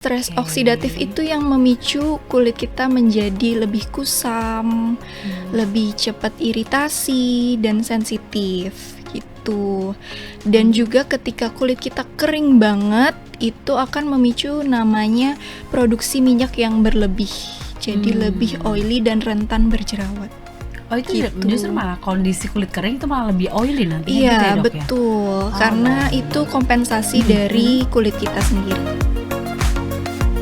Stres Oke. oksidatif itu yang memicu kulit kita menjadi lebih kusam, lebih cepat iritasi dan sensitif gitu. Dan juga ketika kulit kita kering banget, itu akan memicu namanya produksi minyak yang berlebih. Jadi lebih oily dan rentan berjerawat. Oh itu Gitu. justru malah kondisi kulit kering itu malah lebih oily nantinya gitu ya Iya, dok ya? betul. Karena baik. itu kompensasi dari kulit kita sendiri.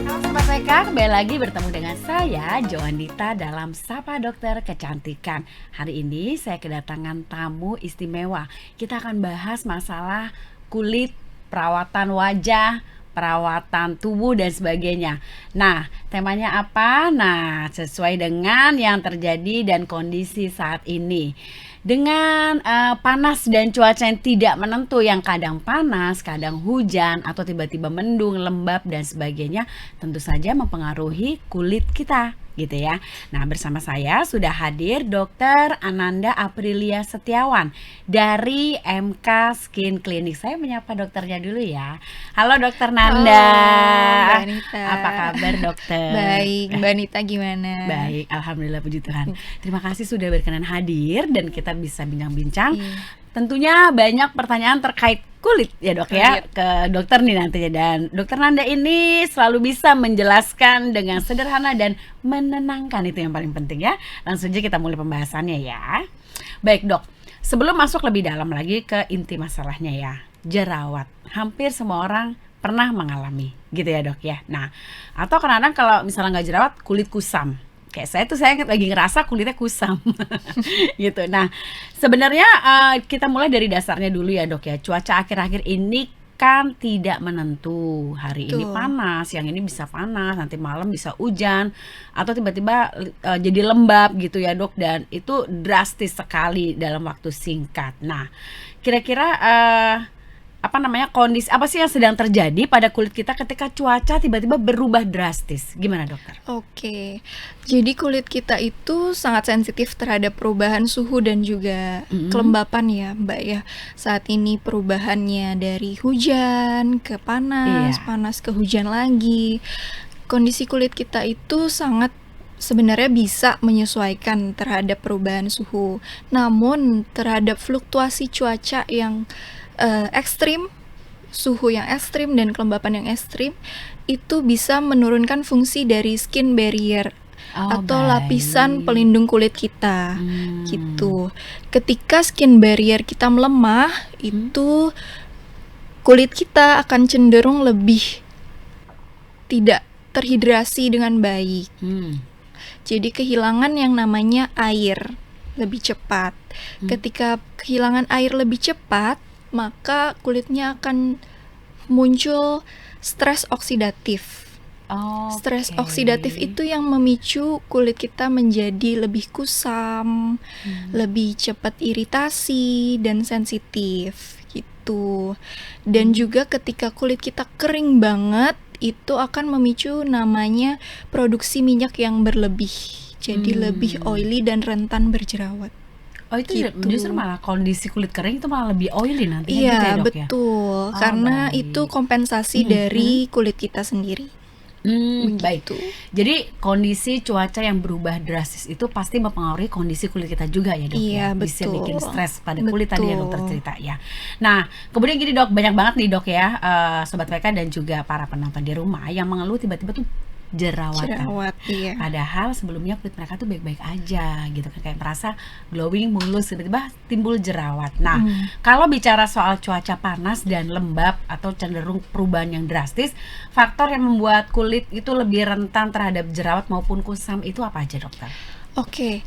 Halo Sobat PK, kembali lagi bertemu dengan saya Joandita dalam Sapa Dokter Kecantikan. Hari ini saya kedatangan tamu istimewa. Kita akan bahas masalah kulit, perawatan wajah, perawatan tubuh dan sebagainya. Nah, temanya apa? Nah, sesuai dengan yang terjadi dan kondisi saat ini. Dengan panas dan cuaca yang tidak menentu, yang kadang panas, kadang hujan, atau tiba-tiba mendung, lembab dan sebagainya, tentu saja mempengaruhi kulit kita, gitu ya. Nah, bersama saya sudah hadir Dr. Ananda Aprilia Setiawan dari MK Skin Clinic. Saya menyapa dokternya dulu ya. Halo Dokter Nanda. Halo, Mbak Anita. Apa kabar dokter? Baik, Mbak Anita gimana? Baik, alhamdulillah puji Tuhan. Terima kasih sudah berkenan hadir dan kita bisa bincang-bincang. Iya. Tentunya banyak pertanyaan terkait kulit ya dok ya, Kulit. ke dokter nih nantinya. Dan dokter Nanda ini selalu bisa menjelaskan dengan sederhana dan menenangkan, itu yang paling penting ya. Langsung aja kita mulai pembahasannya ya. Baik dok, sebelum masuk lebih dalam lagi ke inti masalahnya ya, jerawat. Hampir semua orang pernah mengalami gitu ya dok ya. Nah, atau kadang-kadang kalau misalnya nggak jerawat, kulit kusam. Kayak saya lagi ngerasa kulitnya kusam gitu. Nah, sebenarnya kita mulai dari dasarnya dulu ya dok ya. Cuaca akhir-akhir ini kan tidak menentu. Hari ini Betul. panas, yang ini bisa panas, nanti malam bisa hujan, atau tiba-tiba jadi lembab gitu ya dok. Dan itu drastis sekali dalam waktu singkat. Nah, kira-kira kondisi apa sih yang sedang terjadi pada kulit kita ketika cuaca tiba-tiba berubah drastis? Gimana dokter? Oke, jadi kulit kita itu sangat sensitif terhadap perubahan suhu dan juga kelembapan ya Mbak ya. Saat ini perubahannya dari hujan ke panas, Iya. panas ke hujan lagi. Kondisi kulit kita itu sangat sebenarnya bisa menyesuaikan terhadap perubahan suhu. Namun terhadap fluktuasi cuaca yang ekstrim, suhu yang ekstrim dan kelembapan yang ekstrim, itu bisa menurunkan fungsi dari skin barrier atau lapisan pelindung kulit kita gitu. Ketika skin barrier kita melemah, itu kulit kita akan cenderung lebih tidak terhidrasi dengan baik. Jadi kehilangan yang namanya air lebih cepat. Ketika kehilangan air lebih cepat, maka kulitnya akan muncul stres oksidatif. Stres oksidatif itu yang memicu kulit kita menjadi lebih kusam, lebih cepat iritasi dan sensitif gitu. Dan juga ketika kulit kita kering banget, itu akan memicu namanya produksi minyak yang berlebih. Jadi lebih oily dan rentan berjerawat. Oh itu Gitu. justru malah kondisi kulit kering itu malah lebih oily nantinya gitu Iya, ya dok ya? betul. Karena baik. itu kompensasi dari kulit kita sendiri. Baik. Jadi kondisi cuaca yang berubah drastis itu pasti mempengaruhi kondisi kulit kita juga ya dok Iya, ya? Bisa betul. bikin stres pada kulit tadi yang dokter Betul. cerita ya. Nah, kemudian gini dok, banyak banget nih dok ya, Sobat PK dan juga para penonton di rumah yang mengeluh tiba-tiba tuh jerawatan. Jerawat, iya. Padahal sebelumnya kulit mereka tuh baik-baik aja gitu kan, kayak merasa glowing, mulus, tiba-tiba timbul jerawat. Nah, kalau bicara soal cuaca panas dan lembab atau cenderung perubahan yang drastis, faktor yang membuat kulit itu lebih rentan terhadap jerawat maupun kusam itu apa aja dokter? Oke,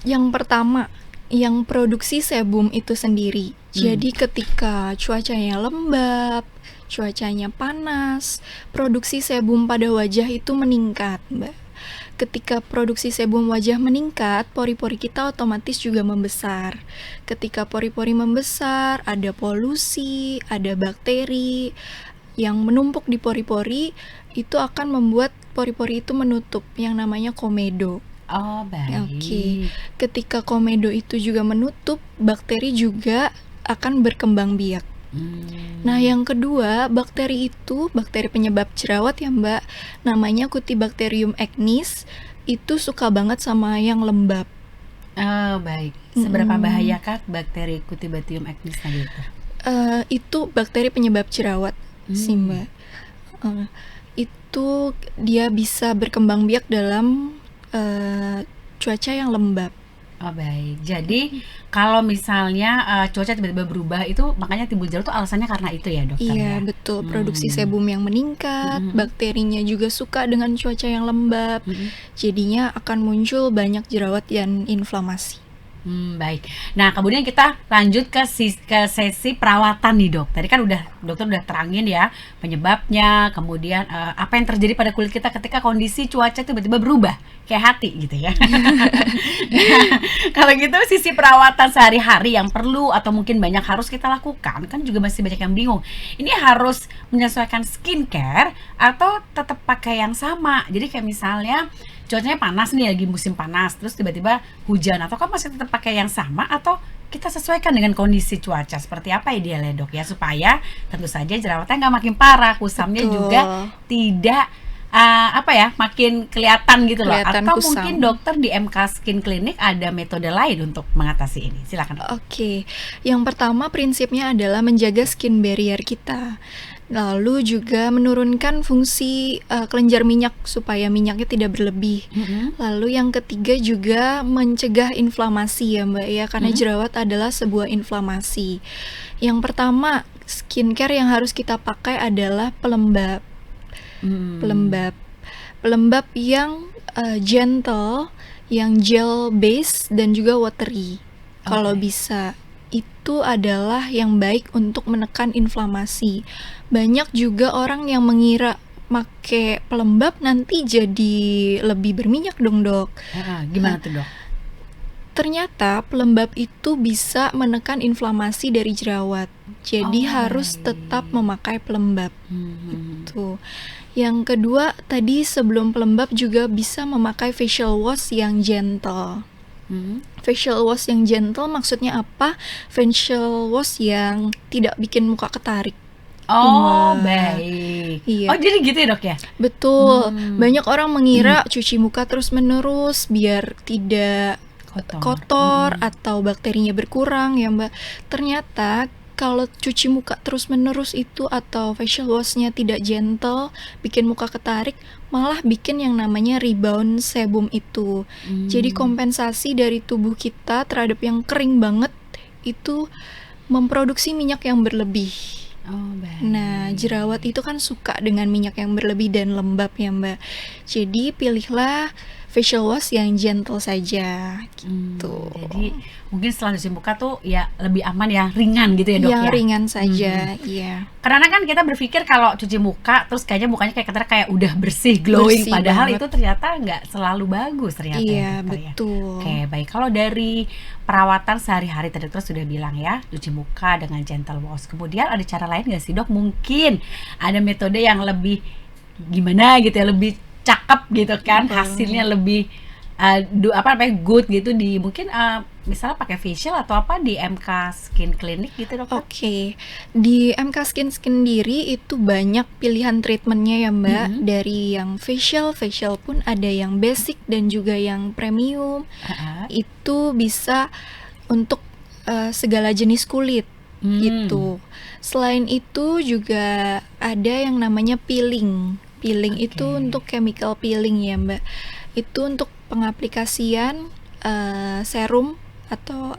yang pertama, yang produksi sebum itu sendiri. Jadi ketika cuacanya lembab, cuacanya panas, produksi sebum pada wajah itu meningkat, Mbak. Ketika produksi sebum wajah meningkat, pori-pori kita otomatis juga membesar. Ketika pori-pori membesar, ada polusi, ada bakteri yang menumpuk di pori-pori, itu akan membuat pori-pori itu menutup, yang namanya komedo. Oh baik. Oke, ketika komedo itu juga menutup, bakteri juga akan berkembang biak. Nah, yang kedua, bakteri penyebab jerawat ya Mbak, namanya Cutibacterium acnes, itu suka banget sama yang lembab. Oh, baik. Seberapa Mm-mm. bahayakah bakteri Cutibacterium acnes tadi itu? Itu bakteri penyebab jerawat sih Hmm. Mbak. Eh, itu dia bisa berkembang biak dalam cuaca yang lembab. Oh, baik. Jadi kalau misalnya cuaca tiba-tiba berubah itu makanya timbul jerawat tuh alasannya karena itu ya, dokter Iya, ya? betul. Produksi Hmm. sebum yang meningkat, Mhm, bakterinya juga suka dengan cuaca yang lembab. mhm. Jadinya akan muncul banyak jerawat dan inflamasi. Baik. Nah, kemudian kita lanjut ke sesi perawatan nih, Dok. Tadi kan dokter udah terangin ya penyebabnya, kemudian apa yang terjadi pada kulit kita ketika kondisi cuaca tiba-tiba berubah, kayak hati gitu ya. Nah, kalau gitu sisi perawatan sehari-hari yang perlu atau mungkin banyak harus kita lakukan, kan juga masih banyak yang bingung. Ini harus menyesuaikan skincare atau tetap pakai yang sama. Jadi kayak misalnya cuacanya panas nih, lagi musim panas, terus tiba-tiba hujan, atau kan masih tetap pakai yang sama, atau kita sesuaikan dengan kondisi cuaca seperti apa idealnya, Dok, ya, supaya tentu saja jerawatnya nggak makin parah, kusamnya juga Betul. tidak makin kelihatan gitu loh. Kelihatan Atau kusam. mungkin dokter di MK Skin Clinic ada metode lain untuk mengatasi ini. Silakan, Dok. Oke, yang pertama prinsipnya adalah menjaga skin barrier kita. Lalu juga menurunkan fungsi kelenjar minyak supaya minyaknya tidak berlebih. Mm-mm. Lalu yang ketiga juga mencegah inflamasi ya Mbak ya, karena Mm-mm. jerawat adalah sebuah inflamasi. Yang pertama, skincare yang harus kita pakai adalah pelembab. Mm. Pelembab. Pelembab yang gentle, yang gel base dan juga watery. Kalau Oke. bisa itu adalah yang baik untuk menekan inflamasi. Banyak juga orang yang mengira make pelembab nanti jadi lebih berminyak dong dok. Gimana tuh, Dok? Ternyata pelembab itu bisa menekan inflamasi dari jerawat. Jadi Oh, harus tetap baik. memakai pelembab. Hmm. Tuh. Yang kedua, tadi sebelum pelembab juga bisa memakai facial wash yang gentle. Hmm. Facial wash yang gentle maksudnya apa? Facial wash yang tidak bikin muka ketarik. Oh, Wah. baik. Iya. Oh, jadi gitu ya, Dok, ya? Betul. Hmm. Banyak orang mengira cuci muka terus-menerus biar tidak kotor atau bakterinya berkurang ya Mbak. Ternyata kalau cuci muka terus-menerus itu atau facial washnya tidak gentle, bikin muka ketarik, malah bikin yang namanya rebound sebum itu. Jadi kompensasi dari tubuh kita terhadap yang kering banget itu memproduksi minyak yang berlebih. Oh, baik. Nah, jerawat itu kan suka dengan minyak yang berlebih dan lembab ya Mbak. Jadi pilihlah facial wash yang gentle saja gitu. Jadi mungkin setelah cuci muka tuh ya lebih aman ya, ringan gitu ya, Dok, Yang ya? ringan saja, iya. Karena kan kita berpikir kalau cuci muka terus kayaknya mukanya kayak udah bersih, glowing, Bersih padahal banget. itu ternyata nggak selalu bagus ternyata ya, Iya, dokter, ya. betul. Oke, baik. Kalau dari perawatan sehari-hari tadi dokter sudah bilang ya, cuci muka dengan gentle wash. Kemudian ada cara lain nggak sih, Dok? Mungkin ada metode yang lebih gimana gitu ya, lebih cakep gitu kan, hasilnya lebih good gitu di mungkin misalnya pakai facial atau apa di MK Skin Clinic gitu, dokter? Oke, di MK Skin sendiri itu banyak pilihan treatmentnya ya Mbak. Dari yang facial pun ada yang basic dan juga yang premium. Itu bisa untuk segala jenis kulit gitu. Selain itu juga ada yang namanya peeling. Peeling itu untuk chemical peeling ya Mbak. Itu untuk pengaplikasian serum atau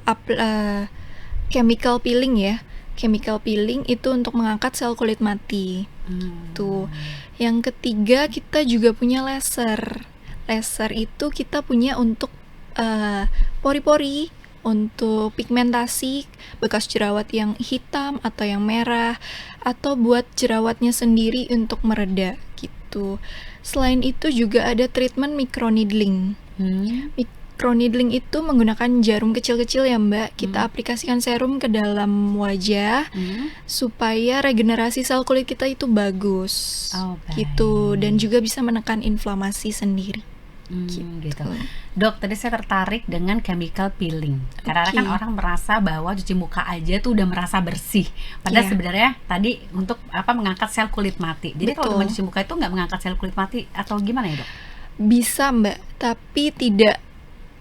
chemical peeling ya. Chemical peeling itu untuk mengangkat sel kulit mati. Tuh. Yang ketiga kita juga punya laser. Laser itu kita punya untuk pori-pori, untuk pigmentasi bekas jerawat yang hitam atau yang merah, atau buat jerawatnya sendiri untuk mereda gitu. Selain itu juga ada treatment microneedling. Microneedling itu menggunakan jarum kecil-kecil ya Mbak. Kita aplikasikan serum ke dalam wajah supaya regenerasi sel kulit kita itu bagus. Oh, baik. Gitu, dan juga bisa menekan inflamasi sendiri. Gitu. Dok, tadi saya tertarik dengan chemical peeling. Karena Oke. kan orang merasa bahwa cuci muka aja tuh udah merasa bersih. Padahal Iya, sebenarnya tadi untuk mengangkat sel kulit mati. Jadi kalau betul. dengan cuci muka itu nggak mengangkat sel kulit mati atau gimana ya, Dok? Bisa, Mbak, tapi tidak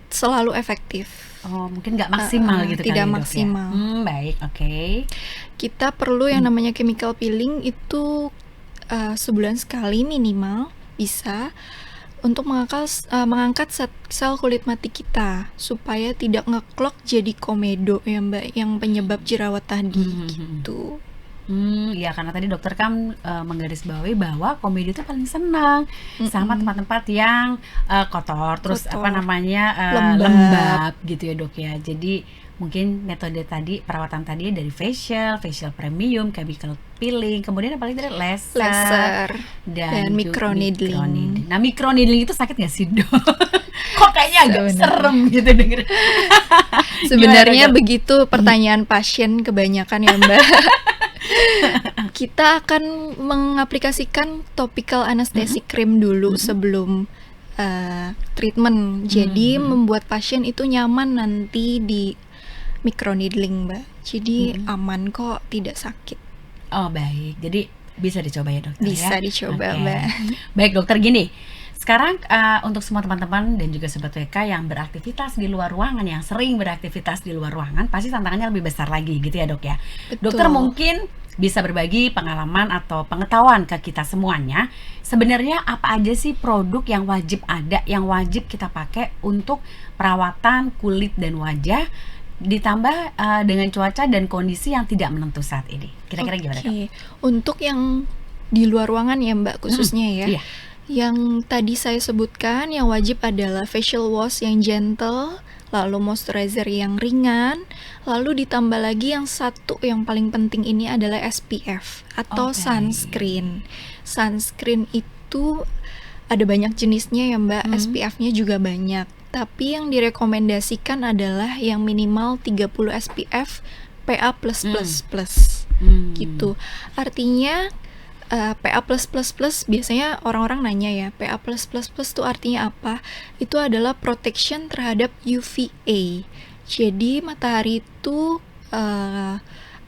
selalu efektif. Oh, mungkin nggak maksimal gitu Tidak kali ya, Dok ya. maksimal. Baik, oke. Kita perlu yang namanya chemical peeling itu sebulan sekali minimal bisa untuk mengangkat sel kulit mati kita supaya tidak ngeklok jadi komedo ya Mbak, yang penyebab jerawat tadi gitu. Ya karena tadi dokter kan menggarisbawahi bahwa komedi itu paling senang sama tempat-tempat yang kotor, terus Kotor, lembab. lembab. Gitu ya dok ya. Jadi mungkin metode tadi perawatan tadi dari facial premium, chemical peeling, kemudian apa lagi tadi laser dan microneedling. Nah microneedling itu sakit nggak sih dok? Kok kayaknya agak Sebenarnya. serem gitu denger. Sebenarnya Gimana, Dok? begitu pertanyaan pasien kebanyakan ya Mbak. Kita akan mengaplikasikan topical anesthetic cream dulu sebelum treatment. Jadi membuat pasien itu nyaman nanti di microneedling, Mbak. Jadi aman kok, tidak sakit. Oh baik, jadi bisa dicoba ya dokter Bisa ya? dicoba, Oke. Mbak. Baik dokter, gini, sekarang untuk semua teman-teman dan juga sobat WK yang beraktivitas di luar ruangan, yang sering beraktivitas di luar ruangan, pasti tantangannya lebih besar lagi gitu ya dok ya. Betul. Dokter mungkin bisa berbagi pengalaman atau pengetahuan ke kita semuanya. Sebenarnya apa aja sih produk yang wajib ada, yang wajib kita pakai untuk perawatan kulit dan wajah, ditambah dengan cuaca dan kondisi yang tidak menentu saat ini. Kira-kira gimana dok? Oke. Untuk yang di luar ruangan ya Mbak khususnya ya. Iya. Yang tadi saya sebutkan yang wajib adalah facial wash yang gentle, lalu moisturizer yang ringan, lalu ditambah lagi yang satu yang paling penting ini adalah SPF atau Oke. sunscreen. Sunscreen itu ada banyak jenisnya ya Mbak, SPF-nya juga banyak. Tapi yang direkomendasikan adalah yang minimal 30 SPF PA+++. Gitu. Artinya PA+++ biasanya orang-orang nanya ya, PA++ tuh artinya apa? Itu adalah protection terhadap UVA. Jadi matahari itu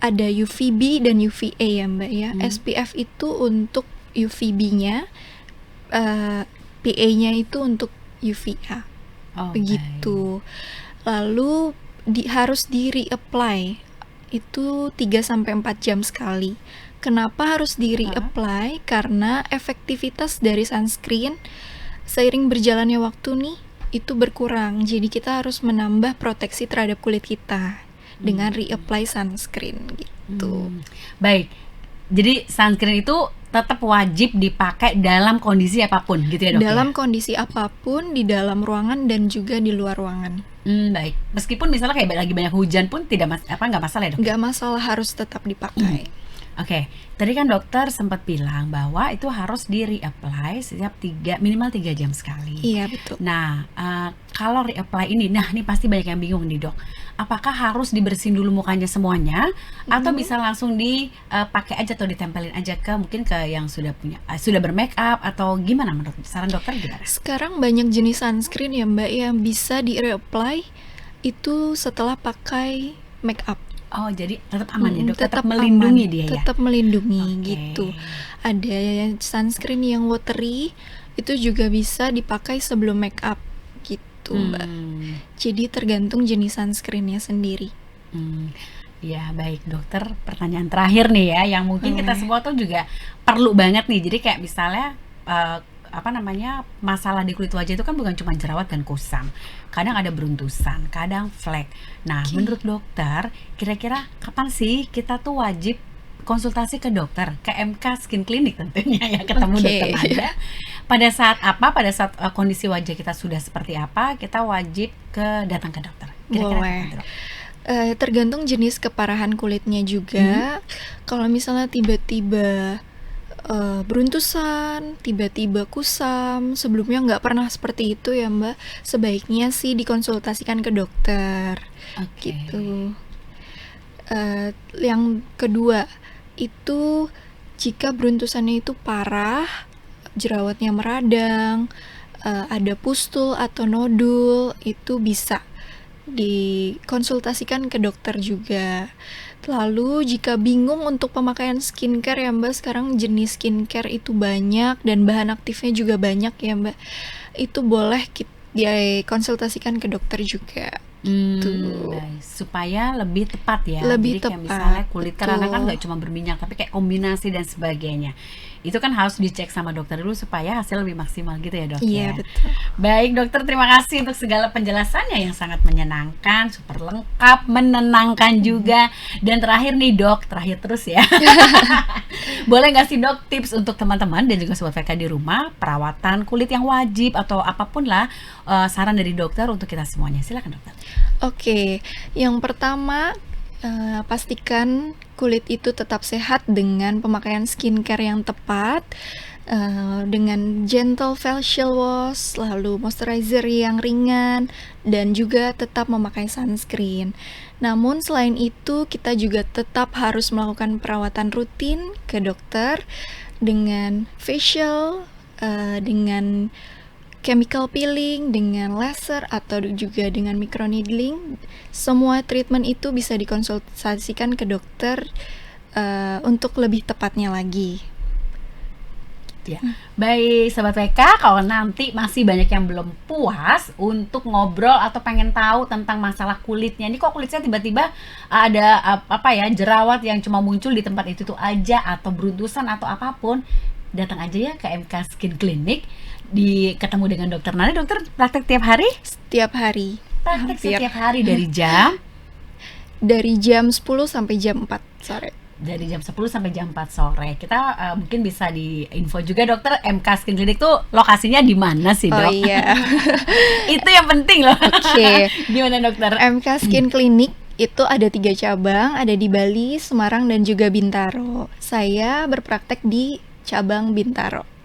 ada UVB dan UVA ya Mbak ya. SPF itu untuk UVB-nya, PA-nya itu untuk UVA. Oh, Begitu. Lalu harus di reapply itu 3-4 jam sekali. Kenapa harus di reapply? Karena efektivitas dari sunscreen seiring berjalannya waktu nih itu berkurang. Jadi kita harus menambah proteksi terhadap kulit kita dengan reapply sunscreen gitu. Baik. Jadi sunscreen itu tetap wajib dipakai dalam kondisi apapun gitu ya dok? Dalam kondisi apapun, di dalam ruangan dan juga di luar ruangan. Baik. Meskipun misalnya kayak lagi banyak hujan pun nggak masalah ya dok? Nggak masalah, harus tetap dipakai. Oke, tadi kan dokter sempat bilang bahwa itu harus di reapply setiap minimal 3 jam sekali. Iya betul. Nah, kalau reapply ini, ini pasti banyak yang bingung nih dok. Apakah harus dibersihin dulu mukanya semuanya, atau bisa langsung dipakai aja atau ditempelin aja mungkin ke yang sudah bermake up, atau gimana menurut saran dokter gimana? Sekarang banyak jenis sunscreen ya Mbak yang bisa di reapply itu setelah pakai make up. Oh, jadi tetap aman ya dok, tetap aman, melindungi dia ya? tetap melindungi Oke. gitu. Ada sunscreen yang watery itu juga bisa dipakai sebelum make up gitu Mbak. Jadi tergantung jenis sunscreennya sendiri. Ya baik dokter, pertanyaan terakhir nih ya, yang mungkin kita semua tuh juga perlu banget nih. Jadi kayak misalnya masalah di kulit wajah itu kan bukan cuma jerawat dan kusam, kadang ada beruntusan, kadang flek. Nah menurut dokter, kira-kira kapan sih kita tuh wajib konsultasi ke dokter, ke MK Skin Clinic tentunya ya, ketemu dokter Anda. Pada saat apa, pada saat kondisi wajah kita sudah seperti apa, kita wajib datang ke dokter. Kira-kira Boleh. kapan, Dok? Tergantung jenis keparahan kulitnya juga. Kalau misalnya tiba-tiba beruntusan, tiba-tiba kusam, sebelumnya nggak pernah seperti itu ya Mbak, sebaiknya sih dikonsultasikan ke dokter. Oke. Gitu. Yang kedua itu jika beruntusannya itu parah, jerawatnya meradang, ada pustul atau nodul, itu bisa dikonsultasikan ke dokter juga. Lalu jika bingung untuk pemakaian skincare ya Mbak, sekarang jenis skincare itu banyak dan bahan aktifnya juga banyak ya Mbak. Itu boleh dikonsultasikan ke dokter juga. Tuh. Baik. Supaya lebih tepat ya. Lebih Jadi kayak tepat, misalnya kulit karena kan betul. nggak cuma berminyak, tapi kayak kombinasi dan sebagainya. Itu kan harus dicek sama dokter dulu supaya hasil lebih maksimal gitu ya dok Iya, ya. betul. Baik dokter, terima kasih untuk segala penjelasannya yang sangat menyenangkan, super lengkap, menenangkan juga. Dan terakhir nih dok, terakhir terus ya. Boleh nggak sih dok tips untuk teman-teman dan juga sobat VK di rumah, perawatan kulit yang wajib atau apapun lah, saran dari dokter untuk kita semuanya. Silakan dokter. Oke, yang pertama, pastikan kulit itu tetap sehat dengan pemakaian skincare yang tepat, dengan gentle facial wash, lalu moisturizer yang ringan, dan juga tetap memakai sunscreen. Namun selain itu, kita juga tetap harus melakukan perawatan rutin ke dokter dengan facial, dengan chemical peeling, dengan laser, atau juga dengan microneedling. Semua treatment itu bisa dikonsultasikan ke dokter untuk lebih tepatnya lagi. Ya. Baik Sobat WK, kalau nanti masih banyak yang belum puas untuk ngobrol atau pengen tahu tentang masalah kulitnya, ini kok kulit saya tiba-tiba ada apa ya, jerawat yang cuma muncul di tempat itu tuh aja, atau beruntusan atau apapun, datang aja ya ke MK Skin Clinic, ketemu dengan dokter Nanda. Dokter praktek tiap hari? Setiap hari. Praktek Hampir. setiap hari dari jam? Dari jam 10 sampai jam 4 sore. Dari jam 10 sampai jam 4 sore. Kita mungkin bisa diinfo juga dokter, MK Skin Clinic tuh lokasinya di mana sih dok? Oh iya. Itu yang penting loh. Oke. Gimana dokter? MK Skin Clinic itu ada 3 cabang, ada di Bali, Semarang, dan juga Bintaro. Saya berpraktek di cabang Bintaro.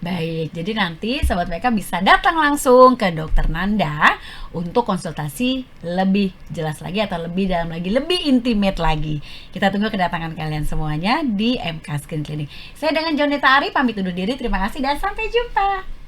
Baik, jadi nanti Sobat WK bisa datang langsung ke dokter Nanda untuk konsultasi lebih jelas lagi atau lebih dalam lagi, lebih intimate lagi. Kita tunggu kedatangan kalian semuanya di MK Skin Clinic. Saya dengan Jonita Ari pamit undur diri, terima kasih dan sampai jumpa.